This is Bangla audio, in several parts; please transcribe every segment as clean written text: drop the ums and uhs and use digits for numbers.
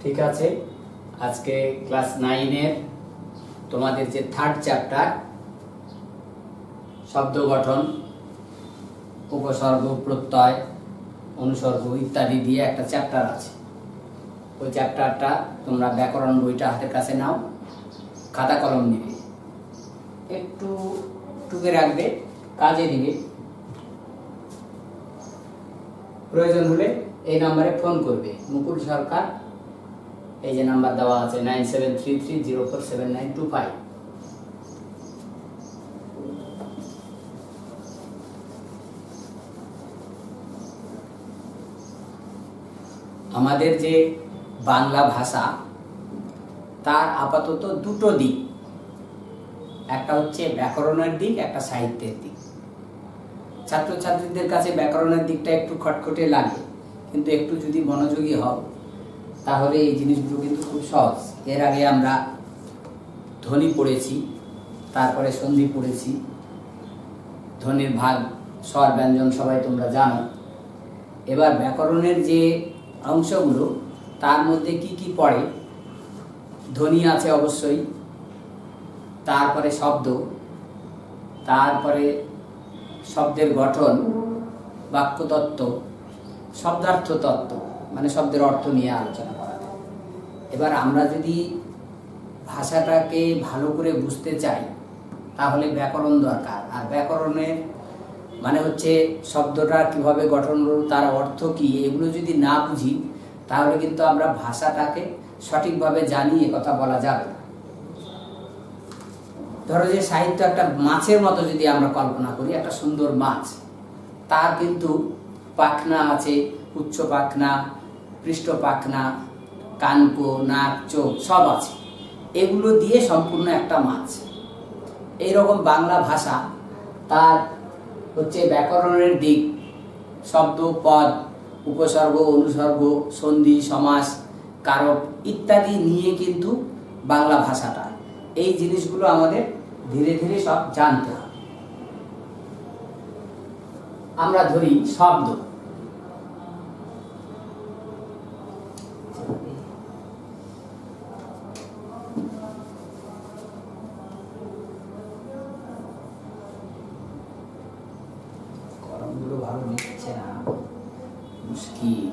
ঠিক আছে, আজকে ক্লাস 9 এর তোমাদের যে থার্ড চ্যাপ্টার শব্দ গঠন, উপসর্গ, প্রত্যয়, অনুসর্গ ইত্যাদি দিয়ে একটা চ্যাপ্টার আছে। ওই চ্যাপ্টারটা তোমরা ব্যাকরণ বইটা হাতের কাছে নাও, খাতা কলম নিবে, একটু টুকে রাখবে, কাজে দিবে। প্রয়োজন হলে এই নাম্বারে ফোন করবে, মুকুল সরকার, এই যে নাম্বার দেওয়া আছে 9733047925। আমাদের যে বাংলা ভাষা তার আপাতত দুটো দিক, একটা হচ্ছে ব্যাকরণের দিক, একটা সাহিত্যের দিক। ছাত্রছাত্রীদের কাছে ব্যাকরণের দিকটা একটু খটখটে লাগে, কিন্তু একটু যদি মনোযোগী হও তাহলে এই জিনিসগুলো কিন্তু খুব সহজ। এর আগে আমরা ধ্বনি পড়েছি, তারপরে সন্ধি পড়েছি, ধ্বনির ভাগ, স্বর, ব্যঞ্জন সবাই তোমরা জানো। এবার ব্যাকরণের যে অংশগুলো তার মধ্যে কি কি পড়ে, ধ্বনি আছে অবশ্যই, তারপরে শব্দ, তারপরে শব্দের গঠন, বাক্যতত্ত্ব, শব্দার্থ তত্ত্ব, মানে শব্দের অর্থ নিয়ে আলোচনা করা যায়। এবার আমরা যদি ভাষাটাকে ভালো করে বুঝতে চাই তাহলে ব্যাকরণ দরকার। আর ব্যাকরণের মানে হচ্ছে শব্দটা কিভাবে গঠন হলো, তার অর্থ কি, এগুলো যদি না বুঝি তাহলে কিন্তু আমরা ভাষাটাকে সঠিকভাবে জানি এ কথা বলা যাবে না। ধরো যে সাহিত্য একটা মাছের মতো যদি আমরা কল্পনা করি, একটা সুন্দর মাছ, তার কিন্তু পাখনা আছে, উচ্চ পাখনা, পৃষ্ঠ পাখনা, কানকো, নাক, চোখ সব আছে, এগুলো দিয়ে সম্পূর্ণ একটা মাছ। এইরকম বাংলা ভাষা তার হচ্ছে ব্যাকরণের দিক, শব্দ, পদ, উপসর্গ, অনুসর্গ, সন্ধি, সমাস, কারক ইত্যাদি নিয়ে কিন্তু বাংলা ভাষাটা। এই জিনিসগুলো আমাদের ধীরে ধীরে সব জানতে হবে। আমরা ধরি শব্দ, কলমগুলো ভালো লিখছে না, মুশকিল।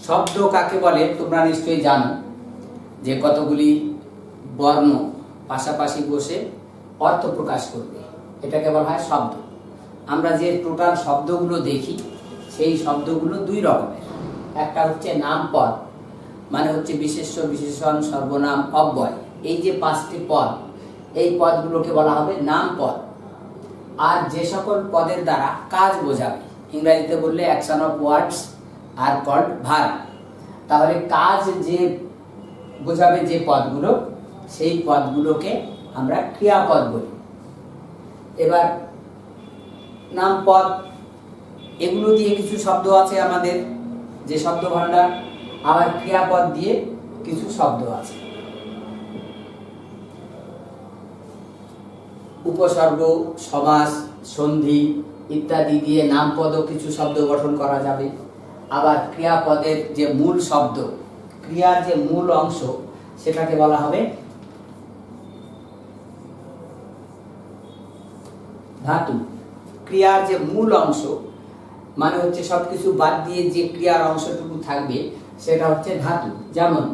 শব্দ কাকে বলে তোমরা নিশ্চয়ই জানো, যে কতগুলি বর্ণ পাশাপাশি বসে অর্থ প্রকাশ করবে, এটাকে বলা হয় শব্দ। আমরা যে টোটাল শব্দগুলো দেখি সেই শব্দগুলো দুই রকমের। একটা হচ্ছে নাম পদ, মানে হচ্ছে বিশেষ্য, বিশেষণ, সর্বনাম, অব্যয়, এই যে 5টি পদ, এই পদগুলোকে বলা হবে নাম পদ। আর যে সকল পদের দ্বারা কাজ বোঝাবে, ইংরেজিতে বললে action of words are called verb, তাহলে কাজ যে বোঝাবে যে পদগুলো, সেই পদগুলোকে আমরা ক্রিয়াপদ বলি। এবার নাম পদ, এগুলো দিয়ে কিছু শব্দ আছে আমাদের যে শব্দ ভাণ্ডার, আবার ক্রিয়াপদ দিয়ে কিছু শব্দ আছে। উপসর্গ, সমাস, সন্ধি ইত্যাদি দিয়ে নামপদও কিছু শব্দ গঠন করা যাবে। আবার ক্রিয়াপদের যে মূল শব্দ, ক্রিয়ার যে মূল অংশ, সেটাকে বলা হবে ধাতু। ক্রিয়ার যে মূল অংশ মানে হচ্ছে সবকিছু বাদ দিয়ে যে ক্রিয়ার অংশটুকু থাকবে সেটা হচ্ছে ধাতু। যেমন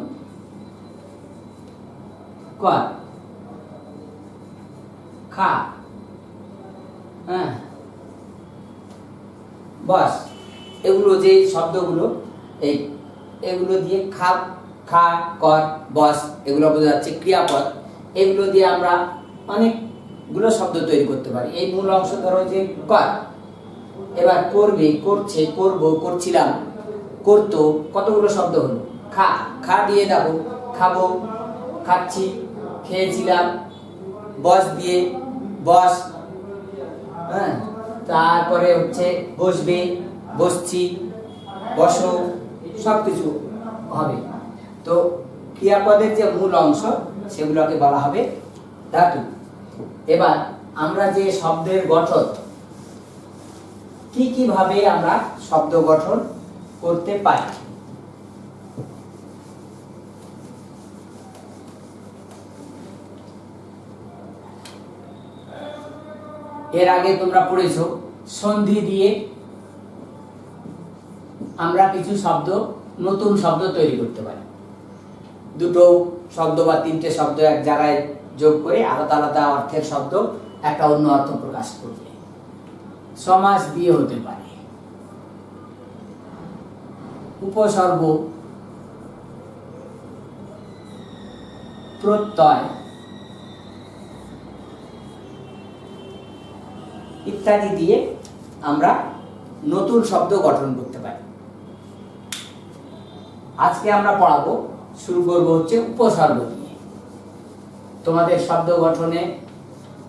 কর, খা, হ্যাঁ, বস, এগুলো যে শব্দগুলো, এগুলো দিয়ে খা, খা, কর, বস, এগুলো বোঝাচ্ছে ক্রিয়াপদ। এগুলো দিয়ে আমরা অনেকগুলো শব্দ তৈরি করতে পারি। এই মূল অংশ ধরো যে কর, এবার করবে, করছে, করব, করছিলাম, করতো, কতগুলো শব্দ হলো। খা, খা দিয়ে যাবো, খাবো, খাচ্ছি, খেয়েছিলাম, বস দিয়ে বস, হ্যাঁ, তারপরে হচ্ছে বসবে, বসছি, বসো, সবকিছু হবে। তো ক্রিয়াপদের যে মূল অংশ সেগুলোকে বলা হবে ধাতু। এবার আমরা যে শব্দের গঠন, কি কি ভাবে আমরা শব্দ গঠন করতে পারি। এর আগে তোমরা পড়েছো সন্ধি দিয়ে আমরা কিছু শব্দ, নতুন শব্দ তৈরি করতে পারি। দুটো শব্দ বা তিনটে শব্দ এক জায়গায় যোগ করে আলাদা আলাদা অর্থের শব্দ একটা অন্য অর্থ প্রকাশ করবে। সমাস দিয়ে হতে পারে, উপসর্গ, প্রত্যয় ইত্যাদি দিয়ে আমরা নতুন শব্দ গঠন করতে পারি। আজকে আমরা পড়াবো, শুরু করবো হচ্ছে উপসর্গ দিয়ে। তোমাদের শব্দ গঠনে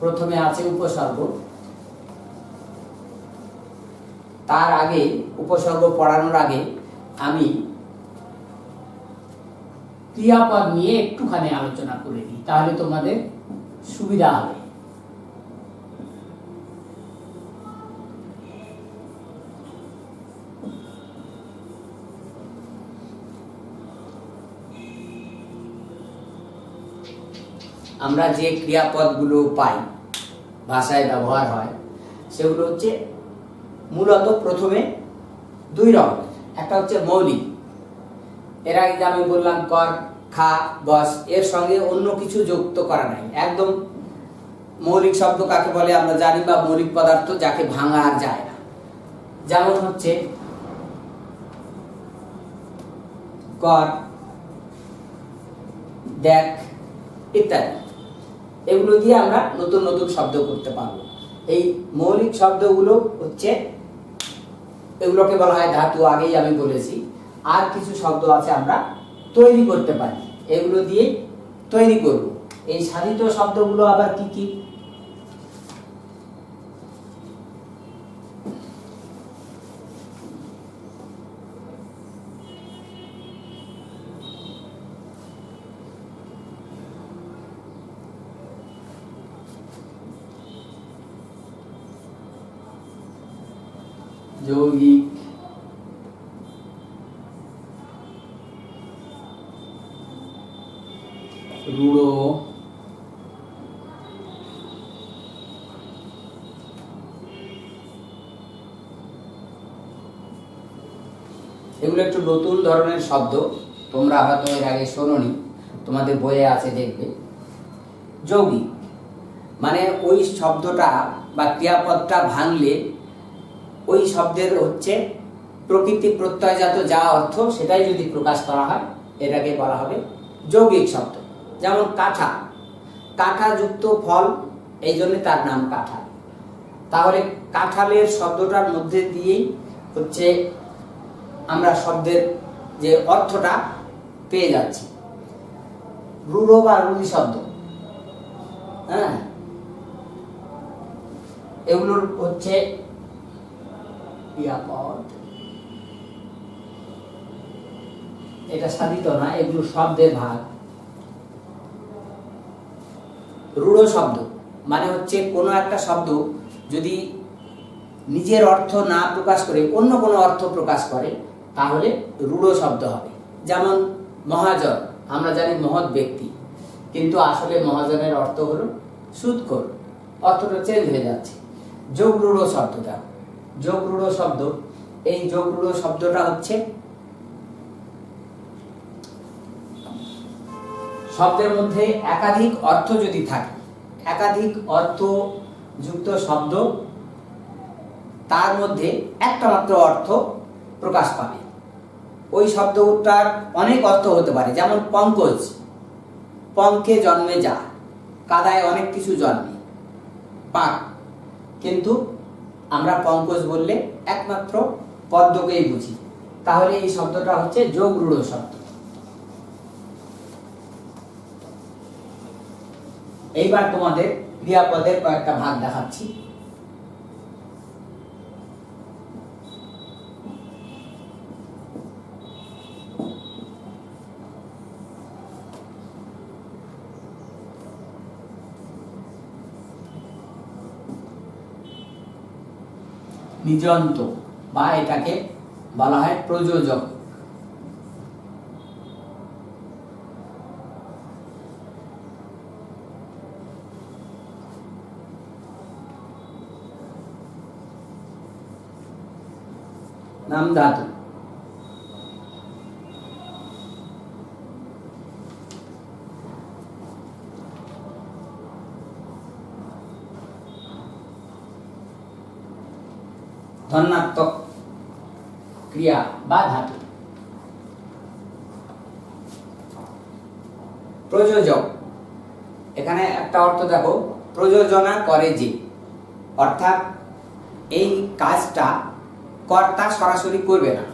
প্রথমে আছে উপসর্গ। তার আগে, উপসর্গ পড়ানোর আগে আমি ক্রিয়াপদ নিয়ে একটুখানি আলোচনা করে দিই, তাহলে তোমাদের সুবিধা হবে। আমরা যে ক্রিয়াপদগুলো পাই, ভাষায় ব্যবহার হয়, সেগুলো হচ্ছে মূলত প্রথমে দুই রকমের। একটা হচ্ছে মৌলিক, এর আগে যে আমি বললাম কর, খা, বস, এর সঙ্গে অন্য কিছু যুক্ত করা নাই। একদম মৌলিক শব্দ কাকে বলে আমরা জানি, বা মৌলিক পদার্থ যাকে ভাঙা আর যায় না। যেমন হচ্ছে কর, দেখ ইত্যাদি। এগুলো দিয়ে আমরা নতুন নতুন শব্দ করতে পারবো। এই মৌলিক শব্দগুলো হচ্ছে, এগুলোকে বলা হয় ধাতু, আগেই আমি বলেছি। আর কিছু শব্দ আছে আমরা তৈরি করতে পারি, এগুলো দিয়ে তৈরি করব। এই সাধিত শব্দগুলো আবার কি কি? যৌগিক, রূঢ়, এগুলো একটু নতুন ধরনের শব্দ, তোমরা হয়তো এর আগে শোনোনি, তোমাদের বইয়ে আছে দেখবে। যৌগিক মানে ওই শব্দটা বা ক্রিয়াপদটা ভাঙলে ওই শব্দের হচ্ছে প্রকৃতি প্রত্যয়জাত যা অর্থ, সেটাই যদি প্রকাশ করা হয় এটাকে বলা হবে যৌগিক শব্দ। যেমন কাঁঠা, কাঁঠাযুক্ত ফল, এই জন্য তার নাম কাঁঠাল। তাহলে কাঁঠালের শব্দটার মধ্যে দিয়েই হচ্ছে আমরা শব্দের যে অর্থটা পেয়ে যাচ্ছি। রূঢ় বা রূঢ়ি শব্দ, হ্যাঁ, এগুলোর হচ্ছে ক্রিয়াপদ। এটা সাধিত না, এগুলো শব্দের ভাগ। রূঢ় শব্দ মানে হচ্ছে কোনো একটা শব্দ যদি নিজের অর্থ না প্রকাশ করে অন্য কোনো অর্থ প্রকাশ করে তাহলে রূঢ় শব্দ হবে। যেমন মহাজন, আমরা জানি মহৎ ব্যক্তি, কিন্তু আসলে মহাজনের অর্থ হলো সুদখোর, অর্থটা চেঞ্জ হয়ে যাচ্ছে। যোগরূঢ় শব্দটা, যোগরূঢ় শব্দ, এই যোগরূঢ় শব্দটা হচ্ছে শব্দের মধ্যে একাধিক অর্থ যদি থাকে, একাধিক অর্থ যুক্ত শব্দ, তার মধ্যে একটা মাত্র অর্থ প্রকাশ পাবে। ওই শব্দটার অনেক অর্থ হতে পারে। যেমন পঙ্কজ, পঙ্কে জন্মে যা, কাদায় অনেক কিছু জন্মে, পাক, কিন্তু আমরা পঙ্কজ বললে একমাত্র পদ্মকেই বুঝি। তাহলে এই শব্দটা হচ্ছে যোগরূঢ় শব্দ। এইবার তোমাদের ক্রিয়াপদের কয়েকটা ভাগ দেখাচ্ছি। নিযন্ত বা এটাকে বলা হয় প্রযোজক। নাম ধাতু। ধনাত্মক ক্রিয়া বা ধাতু। প্রযোজক, এখানে একটা অর্থ দেখো, প্রযোজনা করে যে, অর্থাৎ এই কাজটা কর্তা সরাসরি করবে না,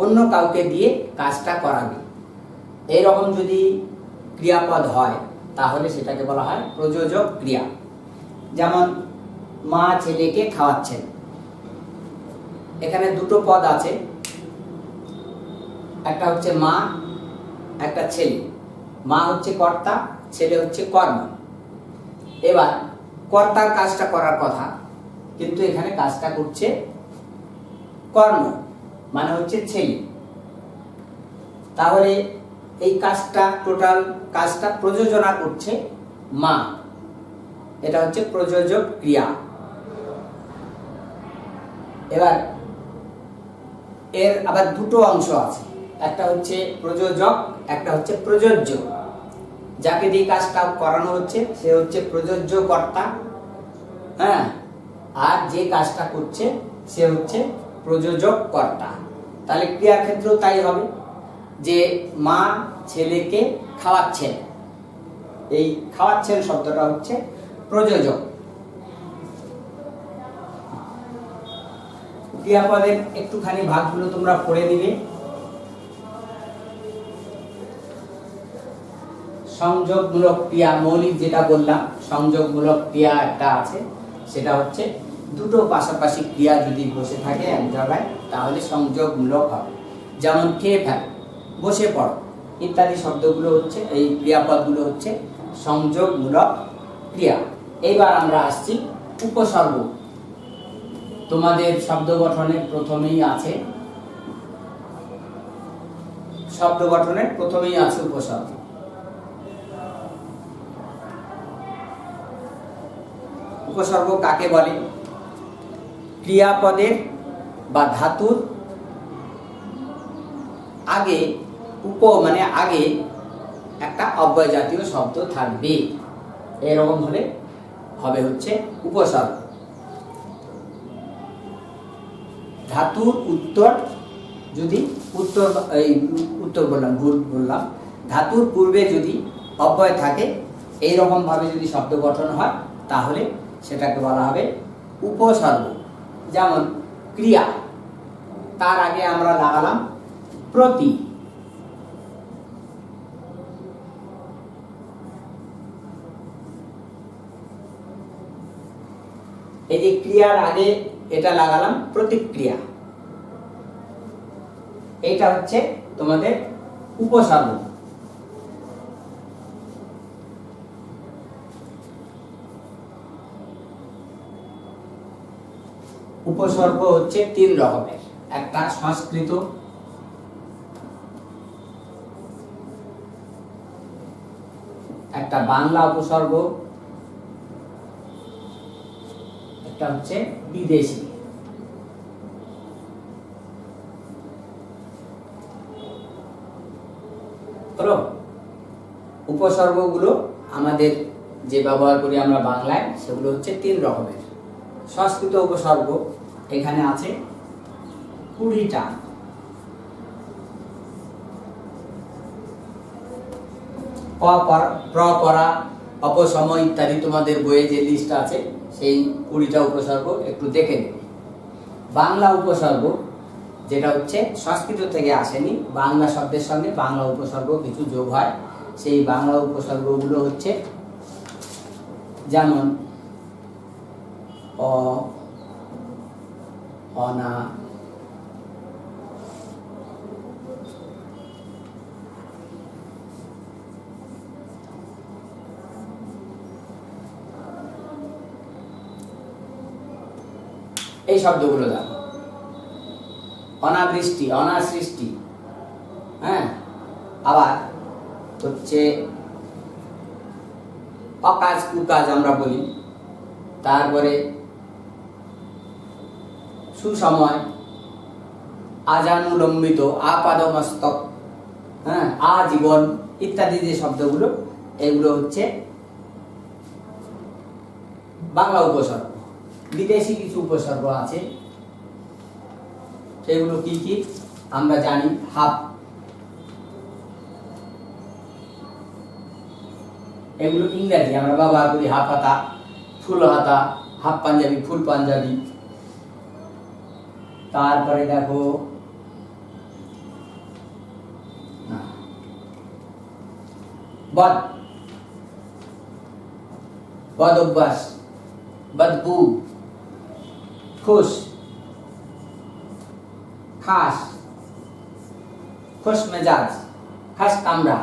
অন্য কাউকে দিয়ে কাজটা করাবে। এইরকম যদি ক্রিয়াপদ হয় তাহলে সেটাকে বলা হয় প্রযোজক ক্রিয়া। যেমন মা ছেলেকে খাওয়াচ্ছেন, এখানে দুটো পদ আছে, একটা হচ্ছে মা, একটা ছেলে। মা হচ্ছে কর্তা, ছেলে হচ্ছে কর্ম। এবার কর্তার কাজটা করার কথা, কিন্তু এখানে কাজটা করছে কর্ম, মানে হচ্ছে ছেলে। তাহলে এই কাজটা, টোটাল কাজটা প্রযোজনা করছে মা, এটা হচ্ছে প্রযোজক ক্রিয়া। এবার এর আবার দুটো অংশ আছে, একটা হচ্ছে প্রযোজক, একটা হচ্ছে প্রযোজ্য। যাকে দিয়ে কাজটা করানো হচ্ছে সে হচ্ছে প্রযোজ্য কর্তা, হ্যাঁ, আর যে কাজটা করছে সে হচ্ছে প্রযোজক কর্তা। তাহলে ক্রিয়ার ক্ষেত্রেও তাই হবে, যে মা ছেলেকে খাওয়াচ্ছেন, এই খাওয়াচ্ছেন শব্দটা হচ্ছে প্রযোজক। ক্রিয়াপদের একটুখানি ভাগগুলো তোমরা পড়ে নিবে। সংযোগমূলক ক্রিয়া, মৌলিক যেটা বললাম, সংযোগমূলক ক্রিয়া একটা আছে, সেটা হচ্ছে দুটো পাশাপাশি ক্রিয়া যদি বসে থাকে এক জায়গায় তাহলে সংযোগমূলক হবে। যেমন খেয়ে ফেল, বসে পড় ইত্যাদি শব্দগুলো হচ্ছে, এই ক্রিয়াপদগুলো হচ্ছে সংযোগমূলক ক্রিয়া। এইবার আমরা আসছি উপসর্গ। তোমাদের শব্দ গঠনের প্রথমেই আছে, শব্দ গঠনের প্রথমেই আছে উপসর্গ। উপসর্গ কাকে বলে? ক্রিয়াপদের বা ধাতুর আগে মানে আগে একটা অব্যয় জাতীয় শব্দ থাকবে, এরকম হলে হবে হচ্ছে উপসর্গ। ধাতুর উত্তর যদি উত্তর বললাম, ভুল বললাম, ধাতুর পূর্বে যদি অব্যয় থাকে, এইরকম ভাবে যদি শব্দ গঠন হয় তাহলে সেটাকে বলা হবে উপসর্গ। যেমন ক্রিয়া, তার আগে আমরা লাগালাম প্রতি। এই যে ক্রিয়ার আগে এটা লাগালাম প্রতিক্রিয়া, এটা হচ্ছে তোমাদের উপসর্গ। উপসর্গ হচ্ছে তিন রকমের, একটা সংস্কৃত, একটা বাংলা উপসর্গ, একটা হচ্ছে বিদেশি। হলো উপসর্গগুলো আমাদের যে ব্যবহার করি আমরা বাংলায়, সেগুলো হচ্ছে তিন রকমের। সংস্কৃত উপসর্গ এখানে আছে 20টা। প্রপরা, অপসময় ইত্যাদি তোমাদের বইয়ে যে লিস্ট আছে সেই 20টা উপসর্গ একটু দেখে নেবে। বাংলা উপসর্গ যেটা হচ্ছে সংস্কৃত থেকে আসেনি, বাংলা শব্দের সঙ্গে বাংলা উপসর্গ কিছু যোগ হয়, সেই বাংলা উপসর্গগুলো হচ্ছে যেমন অ, অনা, এই শব্দগুলো দেখো। অনাবৃষ্টি, অনাসৃষ্টি, হ্যাঁ। আবার হচ্ছে অকাজ কুকাজ আমরা বলি। তারপরে সুসময়, আজানুলম্বিত, আপাদমস্তক, হ্যাঁ, আজীবন ইত্যাদি যে শব্দগুলো, এগুলো হচ্ছে বাংলা উপসর্গ। বিদেশি কিছু উপসর্গ আছে, সেগুলো কি কি আমরা জানি। হাফ, এগুলো ইংরেজি আমরা ব্যবহার করি। হাফ হাতা, ফুল হাতা, হাফ পাঞ্জাবি, ফুল পাঞ্জাবি। তারপরে দেখো বদ, বদ অভ্যাস, বদবু, খুশ, খাস, খুশ মেজাজ, খাস কামরা।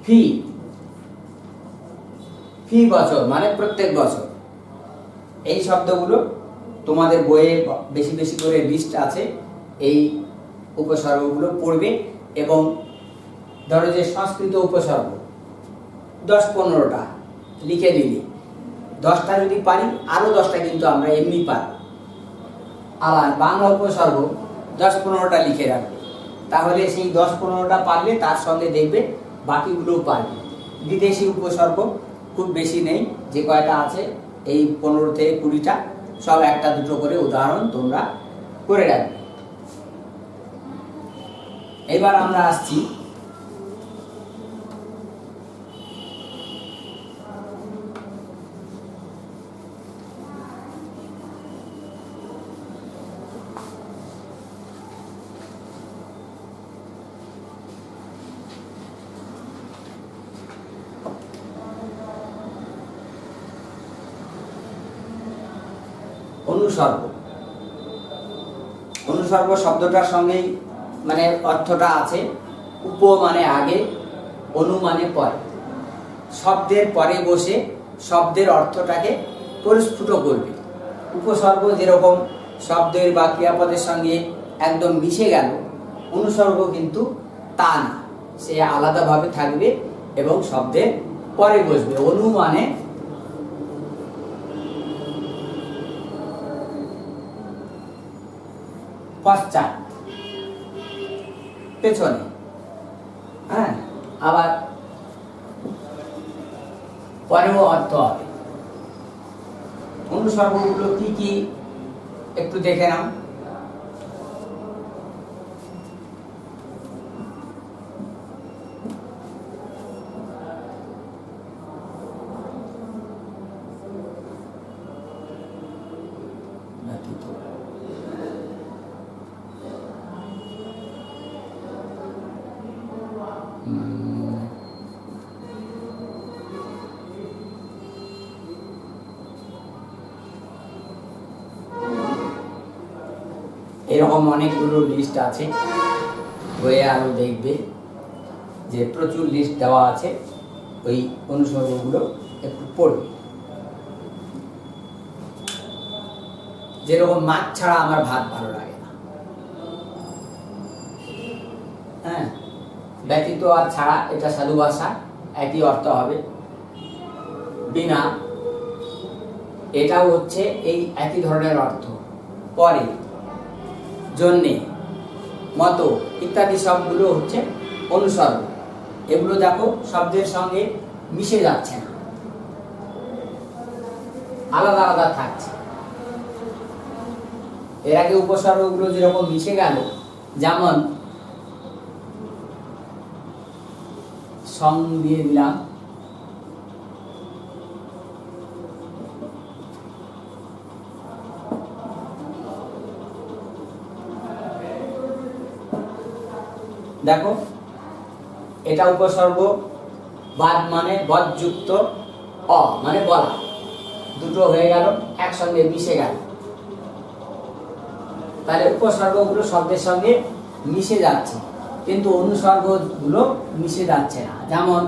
ফি, ফি বছর মানে প্রত্যেক বছর। এই শব্দগুলো তোমাদের বইয়ে বেশি বেশি করে লিস্ট আছে, এই উপসর্গগুলো পড়বে। এবং ধরো যে সংস্কৃত উপসর্গ 10-15টা লিখে দিলে, 10টা যদি পারি আরো 10টা কিন্তু আমরা এমনি পারি। আবার বাংলা উপসর্গ 10-15টা লিখে রাখবে, তাহলে সেই 10-15টা পারলে তার সঙ্গে দেখবে বাকিগুলোও পারবে। বিদেশি উপসর্গ খুব বেশি নেই, যে কয়টা আছে এই 15 থেকে 20টা, সব একটা দুটো করে উদাহরণ তোমরা করে রাখবে। এবার আমরা আসছি অনুসর্গ। অনুসর্গ শব্দটার সঙ্গেই মানে অর্থটা আছে। উপ মানে আগে, অনু মানে পরে। শব্দের পরে বসে শব্দের অর্থটাকে পরিস্ফুট করবে। উপসর্গ যেরকম শব্দের বা ক্রিয়াপদের সঙ্গে একদম মিশে গেল, অনুসর্গ কিন্তু তা না, সে আলাদাভাবে থাকবে এবং শব্দের পরে বসবে। অনু মানে পশ্চাৎ, পেছনে, হ্যাঁ। আবার পরেও অর্থ হবে। অনুসর্গগুলো কি কি একটু দেখে নাও। এরকম অনেকগুলো লিস্ট আছে বইয়ে, আরো দেখবে যে প্রচুর লিস্ট দেওয়া আছে। ওই অনুসর্গগুলো একটু পড়বে। যেরকম মাছ ছাড়া আমার ভাত ভালো লাগে না, হ্যাঁ, ব্যতীত আর ছাড়া, এটা সাধু ভাষা, একই অর্থ হবে। বিনা, এটাও হচ্ছে এই একই ধরনের অর্থ। পরে, জন্যে, মতো ইত্যাদি সবগুলো হচ্ছে অনুসর্গ। এগুলো দেখো শব্দের সঙ্গে মিশে যাচ্ছে না, আলাদা আলাদা থাকছে। এর আগে উপসর্গগুলো যেরকম মিশে গেল, যেমন সং দিয়ে দিলাম, দেখো এটা উপসর্গ, বাদ মানে বদযুক্ত, অ মানে বলা, দুটো হয়ে গেল, একসঙ্গে মিশে গেল। তাহলে উপসর্গগুলো শব্দের সঙ্গে মিশে যাচ্ছে, কিন্তু অনুসর্গগুলো মিশে যাচ্ছে না। যেমন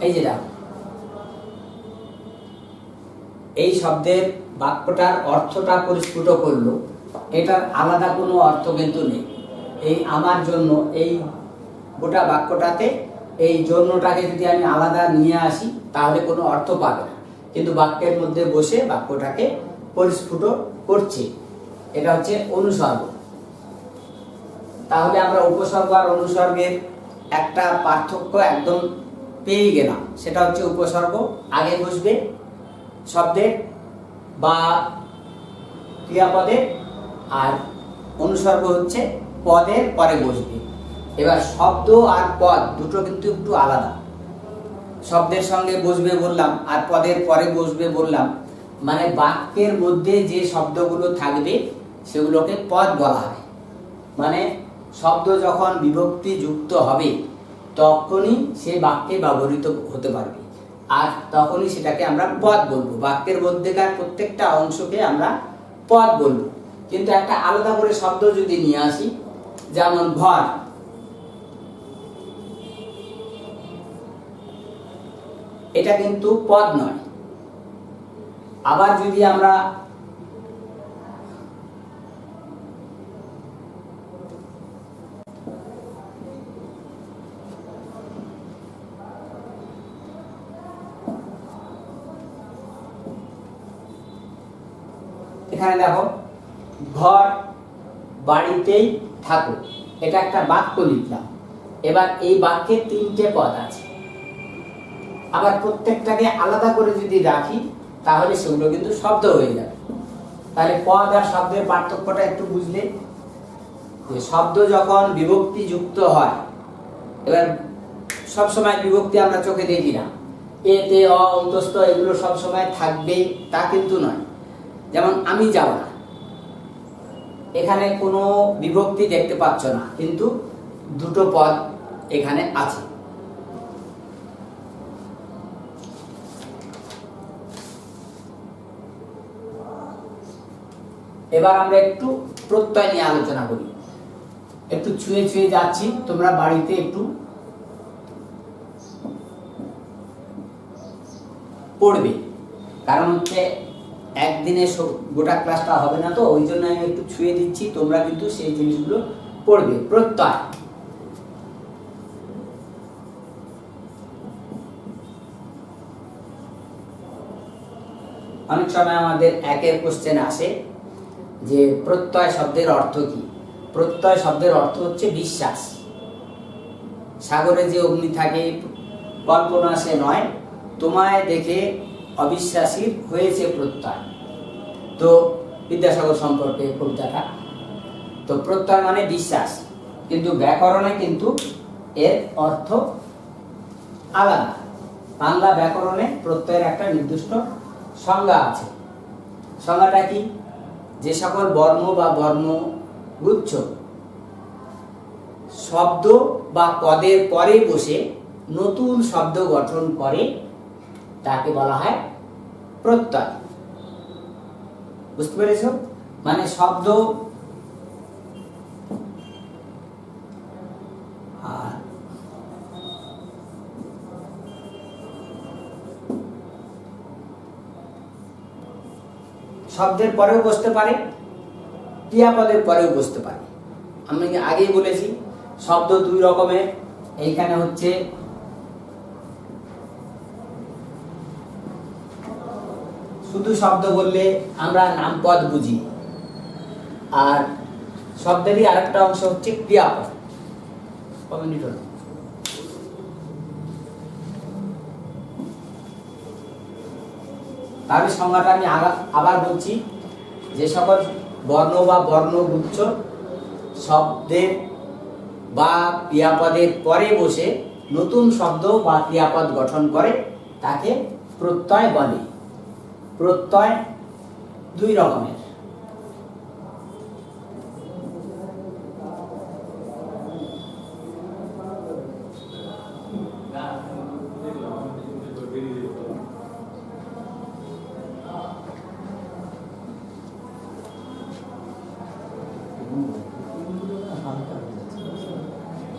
এই যে দেখো, এই শব্দের বাক্যটার অর্থটা পরিস্ফুট করলো, এটার আলাদা কোনো অর্থ কিন্তু নেই। এই আমার জন্য, এই গোটা বাক্যটাতে এই জন্যটাকে যদি আমি আলাদা নিয়ে আসি তাহলে কোনো অর্থ পাবে না, কিন্তু বাক্যের মধ্যে বসে বাক্যটাকে পরিস্ফুট করছে, এটা হচ্ছে অনুসর্গ। তাহলে আমরা উপসর্গ আর অনুসর্গের একটা পার্থক্য একদম পেয়ে গেলাম। সেটা হচ্ছে উপসর্গ আগে বসবে শব্দের বা ক্রিয়াপদে, আর অনুসর্গ হচ্ছে পদের পরে বসবে। এবার শব্দ আর পদ দুটো কিন্তু একটু আলাদা। শব্দের সঙ্গে বসবে বললাম আর পদের পরে বসবে বললাম, মানে বাক্যের মধ্যে যে শব্দগুলো থাকবে সেগুলোকে পদ বলা হয়। মানে শব্দ যখন বিভক্তি যুক্ত হবে তখনই সে বাক্যে ব্যবহৃত হতে পারবে, আর তখনই সেটাকে আমরা পদ বলবো। বাক্যের মধ্যেকার প্রত্যেকটা অংশকে আমরা পদ বলবো। কিন্তু একটা আলাদা করে শব্দ যদি নিয়ে আসি, যেমন ঘর, এটা কিন্তু পদ নয়। আবার যদি আমরা এখানে দেখো, ঘর বাড়িতেই থাকো, এটা একটা বাক্য লিখলাম। এবার এই বাক্যে তিনটে পদ আছে, আবার প্রত্যেকটাকে আলাদা করে যদি রাখি তাহলে সেগুলো কিন্তু শব্দ হয়ে যাবে। তাহলে পদ আর শব্দের পার্থক্যটা একটু বুঝলে, যে শব্দ যখন বিভক্তি যুক্ত হয়, এবার সবসময় বিভক্তি আমরা চোখে দেখি না, এতে অ অন্তস্থ এগুলো সবসময় থাকবে তা কিন্তু নয়। যেমন আমি যাব না, এখানে কোনো বিভক্তি দেখতে পাচ্ছ না, কিন্তু দুটো পদ এখানে আছে। এবার আমরা একটু প্রত্যয় নিয়ে আলোচনা করি। একটু ছুঁয়ে ছুঁয়ে যাচ্ছি, তোমরা বাড়িতে একটু পড়বে, কারণ হচ্ছে একদিনে গোটা ক্লাসটা হবে না, তো ওই জন্য আমি একটু ছুঁয়ে দিচ্ছি, তোমরা কিন্তু সেই জিনিসগুলো পড়বে। প্রত্যয়, অনেক সময় আমাদের একের কোশ্চেন আসে যে প্রত্যয় শব্দের অর্থ কি। প্রত্যয় শব্দের অর্থ হচ্ছে বিশ্বাস। সাগরে যে অগ্নি থাকে কল্পনা সে নয়, তোমায় দেখে অবিশ্বাসী হয়েছে প্রত্যয়। তো বিদ্যাসাগর সম্পর্কে কবিতাটা। তো প্রত্যয় মানে বিশ্বাস, কিন্তু ব্যাকরণে কিন্তু এর অর্থ আলাদা। বাংলা ব্যাকরণে প্রত্যয়ের একটা নির্দিষ্ট সংজ্ঞা আছে। সংজ্ঞাটা কি? যে সকল বর্ণ বা বর্ণগুচ্ছ শব্দ বা পদের পরে বসে নতুন শব্দ গঠন করে তাকে বলা হয় প্রত্যয়। বুঝতে পেরেছ? মানে শব্দ আর শব্দের পরেও বসতে পারে, ক্রিয়াপদের পরেও বসতে পারে। আমি আগেই বলেছি শব্দ দুই রকমের। এইখানে হচ্ছে শুধু শব্দ বললে আমরা নামপদ বুঝি, আর শব্দেরই আরেকটা অংশ হচ্ছে ক্রিয়াপদ। তাহলে সংজ্ঞাটা আমি আবার বলছি, যে সকল বর্ণ বা বর্ণগুচ্ছ শব্দের বা ক্রিয়াপদের পরে বসে নতুন শব্দ বা ক্রিয়াপদ গঠন করে তাকে প্রত্যয় বলে। প্রত্যয় দুই রকমের।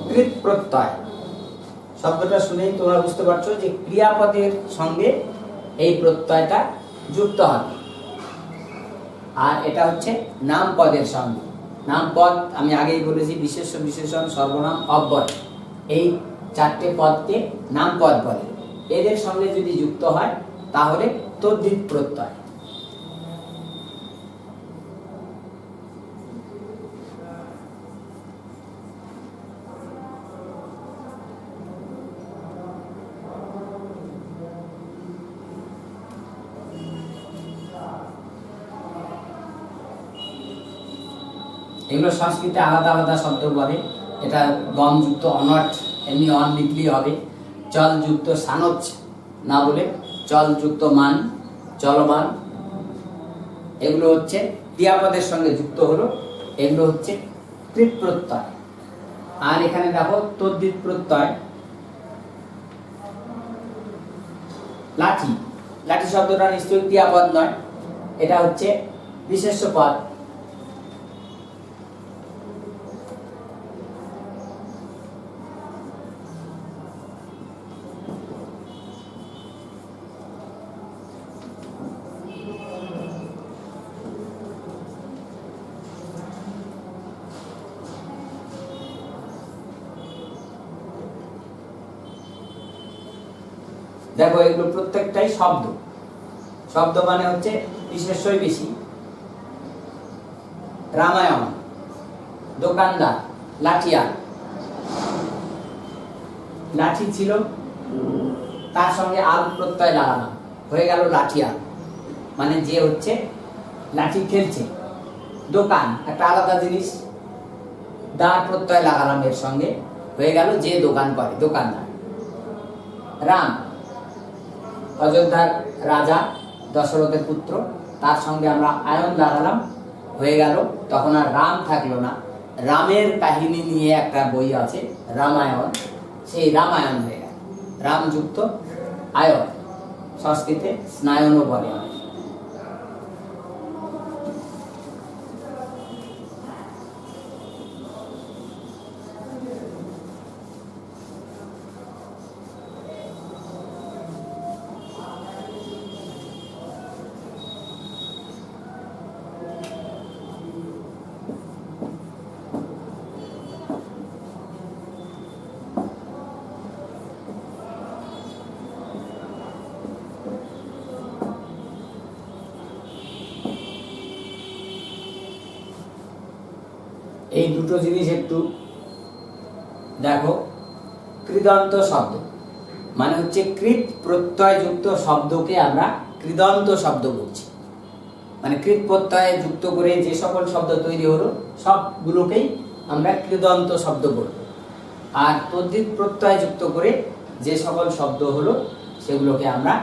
কৃত প্রত্যয় শব্দটা শুনেই তোমরা বুঝতে পারছো যে ক্রিয়াপদের সঙ্গে এই প্রত্যয়টা যুক্ত হবে। আর এটা হচ্ছে নাম পদের সঙ্গে। নাম পদ আমি আগেই বলেছি বিশেষ্য, বিশেষণ, সর্বনাম, অব্যয়, এই চারটে পদকে নাম পদ বলে। এদের সঙ্গে যদি যুক্ত হয় তাহলে তদ্ধিত প্রত্যয়। এগুলো সংস্কৃতে আলাদা আলাদা শব্দ বলে। এটা গমযুক্ত অনট, এমনি অন লিখলেই হবে। চলযুক্ত সানচ না বলে চলযুক্ত মান, চলমান, এগুলো হচ্ছে ক্রিয়াপদের সঙ্গে যুক্ত হলো, এগুলো হচ্ছে কৃত প্রত্যয়। আর এখানে দেখো তদ্ধিত প্রত্যয়। লাঠি, লাঠি শব্দটা নিশ্চয়ই ক্রিয়াপদ নয়, এটা হচ্ছে বিশেষ্য পদ। দেখো এগুলো প্রত্যেকটাই শব্দ। শব্দ মানে হচ্ছে বিশেষ্যই বেশি। রামায়ণ, দোকানদার, লাঠিয়াল। লাঠি ছিল, তার সঙ্গে আল প্রত্যয় লাগালাম, হয়ে গেল লাঠিয়াল, মানে যে হচ্ছে লাঠি খেলছে। দোকান একটা আলাদা জিনিস, দাঁড় প্রত্যয় লাগালাম এর সঙ্গে, হয়ে গেল যে দোকান করে, দোকানদার। রাম অযোধ্যার রাজা, দশরথের পুত্র, তার সঙ্গে আমরা আয়ন লাগালাম, হয়ে গেল, তখন আর রাম থাকলো না, রামের কাহিনী নিয়ে একটা বই আছে রামায়ণ, সেই রামায়ণ হয়ে গেল। রামযুক্ত আয়ন, সংস্কৃতে স্নায়নও বলে অনেক। এই দুটো জিনিস একটু দেখো। কৃদন্ত শব্দ মানে হচ্ছে কৃত প্রত্যয় যুক্ত শব্দকে আমরা কৃদন্ত শব্দ বলছি। মানে কৃত প্রত্যয় যুক্ত করে যে সকল শব্দ তৈরি হলো সবগুলোকেই আমরা কৃদন্ত শব্দ বলব। আর তদ্ধিত প্রত্যয় যুক্ত করে যে সকল শব্দ হলো সেগুলোকে আমরা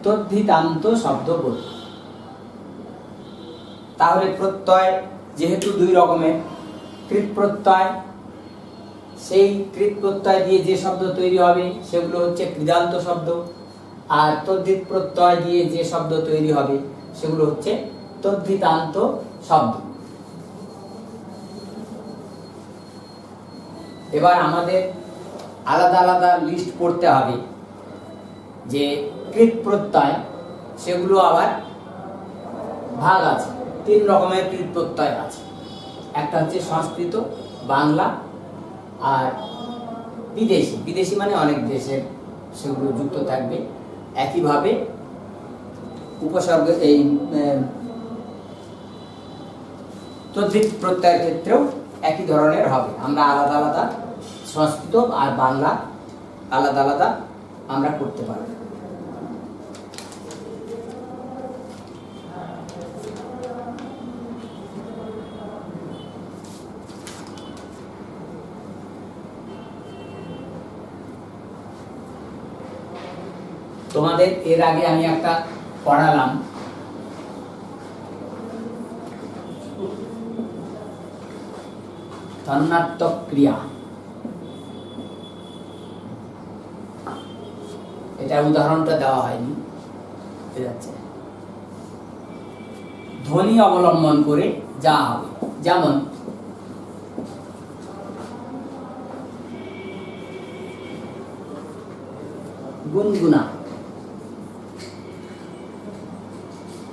তদ্ধিতান্ত শব্দ বলব। তাহলে প্রত্যয় যেহেতু দুই রকমের, কৃত প্রত্যয়, সেই কৃত প্রত্যয় দিয়ে যে শব্দ তৈরি হবে সেগুলো হচ্ছে কৃদান্ত শব্দ, আর তদ্ধিত প্রত্যয় দিয়ে যে শব্দ তৈরি হবে সেগুলো হচ্ছে তদ্ধিতান্ত শব্দ। এবার আমাদের আলাদা আলাদা লিস্ট পড়তে হবে যে কৃত প্রত্যয়, সেগুলো আবার ভাগ আছে। তিন রকমের কৃত প্রত্যয় আছে। একটা হচ্ছে সংস্কৃত, বাংলা আর বিদেশি। বিদেশি মানে অনেক দেশের, সেগুলো যুক্ত থাকবে। একইভাবে উপসর্গ এই তদ্ধিত প্রত্যয়ের ক্ষেত্রেও একই ধরনের হবে। আমরা আলাদা আলাদা সংস্কৃত আর বাংলা আলাদা আলাদা আমরা করতে পারব। তোমাদের এর আগে আমি একটা পড়ালাম, ধন্যাত্মক ক্রিয়া। এটা উদাহরণটা দেওয়া হয়নি, ঠিক আছে? ধ্বনি অবলম্বন করে যা হবে, যেমন গুনগুনা,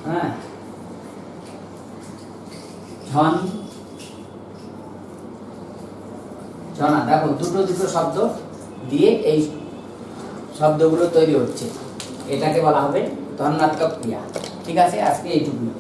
হ্যাঁ, ঝন ঝনা। দেখো দুটো দুটো শব্দ দিয়ে এই শব্দগুলো তৈরি হচ্ছে, এটাকে বলা হবে ধন্যাত্মক ক্রিয়া। ঠিক আছে, আজকে এইটুকুই।